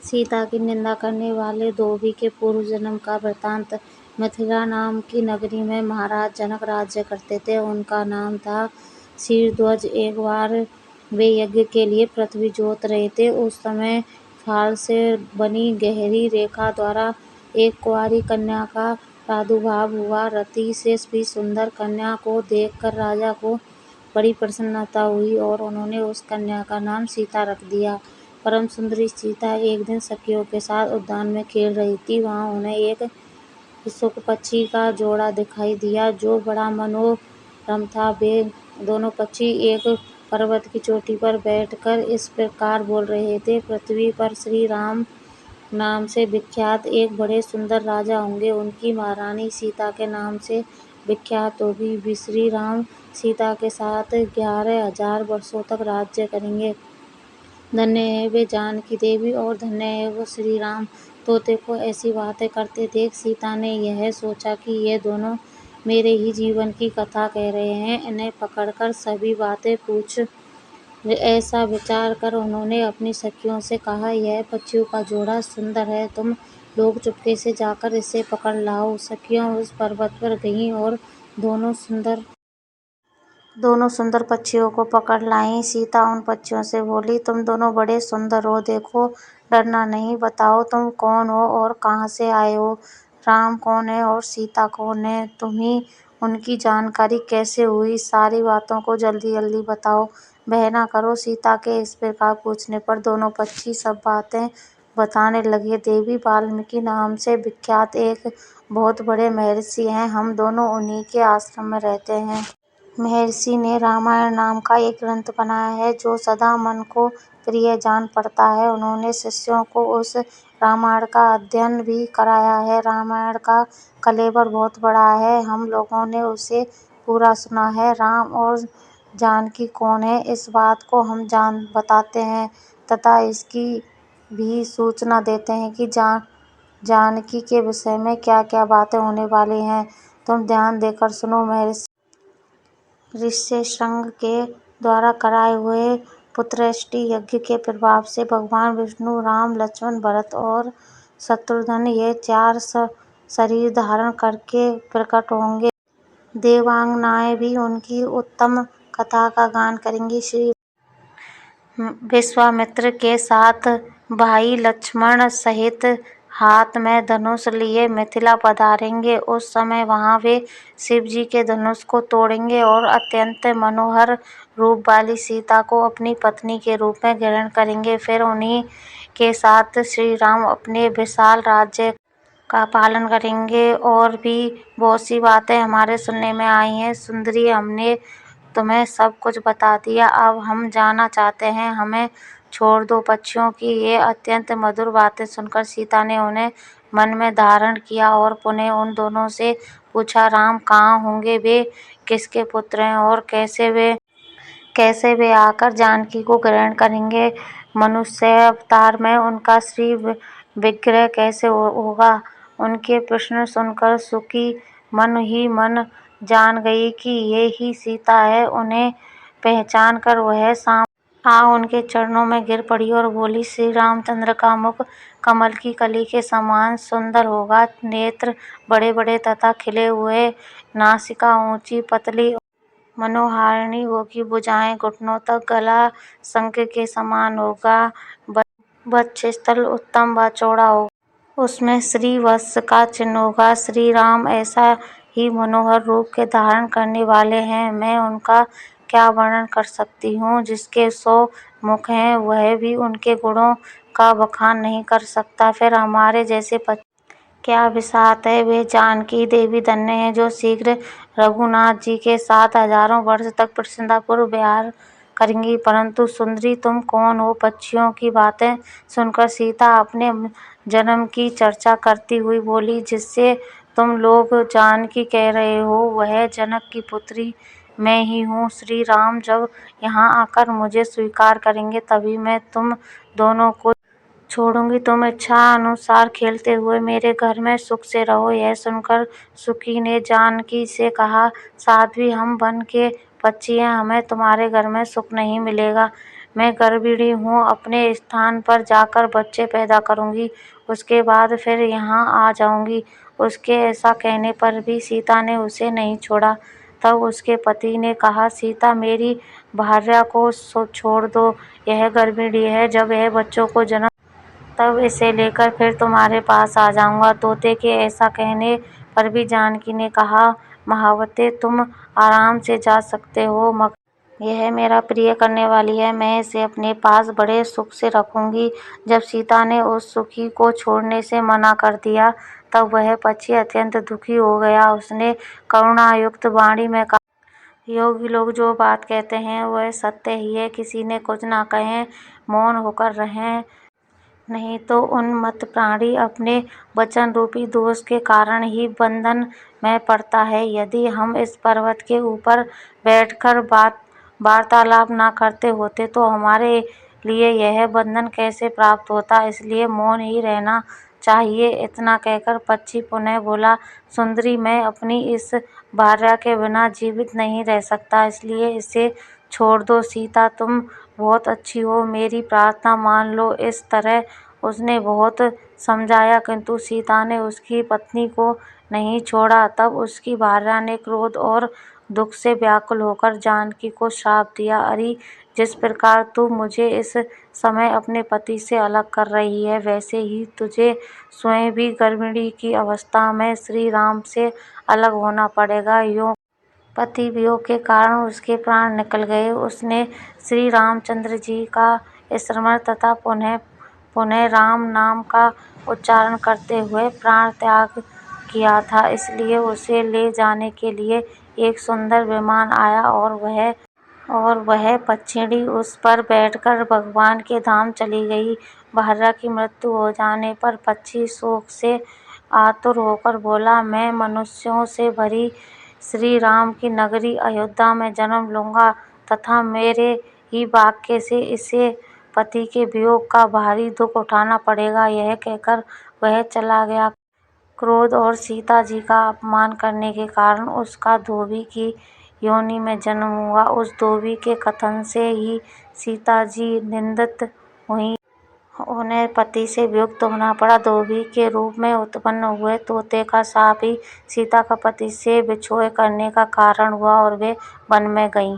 सीता की निंदा करने वाले धोबी के पूर्व जन्म का वृतांत। मिथिला नाम की नगरी में महाराज जनक राज्य करते थे। उनका नाम था शीरध्वज। एक बार वे यज्ञ के लिए पृथ्वी जोत रहे थे। उस समय फाल से बनी गहरी रेखा द्वारा एक कुंवारी कन्या का प्रादुर्भाव हुआ। रति से भी सुंदर कन्या को देखकर राजा को बड़ी प्रसन्नता हुई और उन्होंने उस कन्या का नाम सीता रख दिया। परम सुंदरी सीता एक दिन सखियों के साथ उद्यान में खेल रही थी। वहां उन्हें एक शुक पक्षी का जोड़ा दिखाई दिया जो बड़ा मनोरम था। वे दोनों पक्षी एक पर्वत की चोटी पर बैठकर इस प्रकार बोल रहे थे, पृथ्वी पर श्री राम नाम से विख्यात एक बड़े सुंदर राजा होंगे। उनकी महारानी सीता के नाम से विख्यात होगी। श्री राम सीता के साथ 11,000 वर्षों तक राज्य करेंगे। धन्य है वे जानकी देवी और धन्य है वो श्री राम। तोते को ऐसी बातें करते देख सीता ने यह सोचा कि ये दोनों मेरे ही जीवन की कथा कह रहे हैं, इन्हें पकड़कर सभी बातें पूछ। ऐसा विचार कर उन्होंने अपनी सखियों से कहा, यह पक्षियों का जोड़ा सुंदर है, तुम लोग चुपके से जाकर इसे पकड़ लाओ। सखियों उस पर्वत पर गईं और दोनों सुंदर पक्षियों को पकड़ लाईं। सीता उन पक्षियों से बोली, तुम दोनों बड़े सुंदर हो, देखो डरना नहीं। बताओ तुम कौन हो और कहाँ से आए हो? राम कौन है और सीता कौन है? तुम्हें उनकी जानकारी कैसे हुई? सारी बातों को जल्दी जल्दी बताओ, भय न करो। सीता के इस प्रकार पूछने पर दोनों पक्षी सब बातें बताने लगे। देवी वाल्मीकि नाम से विख्यात एक बहुत बड़े महर्षि हैं, हम दोनों उन्हीं के आश्रम में रहते हैं। महर्षि ने रामायण नाम का एक ग्रंथ बनाया है जो सदा मन को प्रिय जान पड़ता है। उन्होंने शिष्यों को उस रामायण का अध्ययन भी कराया है। रामायण का कलेवर बहुत बड़ा है, हम लोगों ने उसे पूरा सुना है। राम और जानकी कौन है, इस बात को हम बताते हैं तथा इसकी भी सूचना देते हैं कि जानकी के विषय में क्या क्या बातें होने वाली हैं। तुम ध्यान देकर सुनो। महर्षि ऋष्यशृंग के द्वारा कराए हुए पुत्रष्टि यज्ञ के प्रभाव से भगवान विष्णु राम, लक्ष्मण, भरत और शत्रुघ्न ये 4 शरीर धारण करके प्रकट होंगे। देवांगनाएं भी उनकी उत्तम कथा का गान करेंगी। श्री विश्वामित्र के साथ भाई लक्ष्मण सहित हाथ में धनुष लिए मिथिला पधारेंगे। उस समय वहां वे शिव जी के धनुष को तोड़ेंगे और अत्यंत मनोहर रूप वाली सीता को अपनी पत्नी के रूप में ग्रहण करेंगे। फिर उन्हीं के साथ श्री राम अपने विशाल राज्य का पालन करेंगे। और भी बहुत सी बातें हमारे सुनने में आई हैं। सुंदरी, हमने तुम्हें सब कुछ बता दिया, अब हम जाना चाहते हैं, हमें छोड़ दो। पक्षियों की ये अत्यंत मधुर बातें सुनकर सीता ने उन्हें मन में धारण किया और पुनः उन दोनों से पूछा, राम कहाँ होंगे, वे किसके पुत्र हैं और कैसे वे आकर जानकी को ग्रहण करेंगे? मनुष्य अवतार में उनका श्री विग्रह कैसे होगा? उनके प्रश्न सुनकर सुकी मन ही मन जान गई कि ये ही सीता है। उन्हें पहचान कर वह उनके चरणों में गिर पड़ी और बोली, श्री रामचंद्र का मुख कमल की कली के समान सुंदर होगा, नेत्र बड़े बड़े तथा खिले हुए, नासिका ऊंची पतली मनोहारिणी होगी, भुजाएं घुटनों तक, गला शंख के समान होगा, वक्षस्थल उत्तम व चौड़ा होगा, उसमें श्री वत्स का चिन्ह होगा। श्री राम ऐसा ही मनोहर रूप के धारण करने वाले हैं, मैं उनका क्या वर्णन कर सकती हूँ। जिसके 100 मुख हैं वह भी उनके गुणों का बखान नहीं कर सकता। फिर हमारे जैसे क्या विसात है, वे जानकी देवी धन्य है जो शीघ्र रघुनाथ जी के साथ हजारों वर्ष तक प्रसन्नतापूर्वक विहार करेंगी। परंतु सुंदरी, तुम कौन हो? पक्षियों की बातें सुनकर सीता अपने जन्म की चर्चा करती हुई बोली, जिससे तुम लोग जानकी कह रहे हो वह जनक की पुत्री मैं ही हूँ। श्री राम जब यहाँ आकर मुझे स्वीकार करेंगे तभी मैं तुम दोनों को छोड़ूंगी। तुम इच्छा अनुसार खेलते हुए मेरे घर में सुख से रहो। यह सुनकर सुकी ने जानकी से कहा, साध्वी, हम वन के पक्षी हैं, हमें तुम्हारे घर में सुख नहीं मिलेगा। मैं गर्भिणी हूँ, अपने स्थान पर जाकर बच्चे पैदा करूँगी, उसके बाद फिर यहाँ आ जाऊँगी। उसके ऐसा कहने पर भी सीता ने उसे नहीं छोड़ा। तब उसके पति ने कहा, सीता, मेरी भार्या को छोड़ दो, यह गर्भिणी है। जब यह बच्चों को जन्म तब इसे लेकर फिर तुम्हारे पास आ जाऊंगा। तोते के ऐसा कहने पर भी जानकी ने कहा, महावते, तुम आराम से जा सकते हो, मगर यह मेरा प्रिय करने वाली है, मैं इसे अपने पास बड़े सुख से रखूंगी। जब सीता ने उस सुखी को छोड़ने से मना कर दिया, तब वह पक्षी अत्यंत दुखी हो गया। उसने करुणायुक्त वाणी में कहा, योगी लोग जो बात कहते हैं वह सत्य ही है, किसी ने कुछ ना कहें, मौन होकर रहें, नहीं तो उन्मत्त प्राणी अपने वचन रूपी दोष के कारण ही बंधन में पड़ता है। यदि हम इस पर्वत के ऊपर बैठकर वार्तालाप न करते होते तो हमारे लिए यह बंधन कैसे प्राप्त होता, इसलिए मौन ही रहना चाहिए। इतना कहकर पक्षी पुनः बोला, सुंदरी, मैं अपनी इस भार्या के बिना जीवित नहीं रह सकता, इसलिए इसे छोड़ दो। सीता, तुम बहुत अच्छी हो, मेरी प्रार्थना मान लो। इस तरह उसने बहुत समझाया, किंतु सीता ने उसकी पत्नी को नहीं छोड़ा। तब उसकी भार्या ने क्रोध और दुख से व्याकुल होकर जानकी को श्राप दिया, अरे, जिस प्रकार तू मुझे इस समय अपने पति से अलग कर रही है, वैसे ही तुझे स्वयं भी गर्भिणी की अवस्था में श्री राम से अलग होना पड़ेगा। यूं पति वियोग के कारण उसके प्राण निकल गए। उसने श्री रामचंद्र जी का स्मरण तथा पुनः पुनः राम नाम का उच्चारण करते हुए प्राण त्याग किया था, इसलिए उसे ले जाने के लिए एक सुंदर विमान आया और वह पक्षिणी उस पर बैठकर भगवान के धाम चली गई। भार्या की मृत्यु हो जाने पर पक्षी शोक से आतुर होकर बोला, मैं मनुष्यों से भरी श्री राम की नगरी अयोध्या में जन्म लूंगा तथा मेरे ही वाक्य से इसे पति के वियोग का भारी दुख उठाना पड़ेगा। यह कहकर वह चला गया। क्रोध और सीता जी का अपमान करने के कारण उसका धोबी की योनि में जन्म हुआ। उस धोबी के कथन से ही सीता जी निंदित हुई, उन्हें पति से वियुक्त होना पड़ा। धोबी के रूप में उत्पन्न हुए तोते का शाप ही सीता का पति से विछोह करने का कारण हुआ और वे वन में गईं।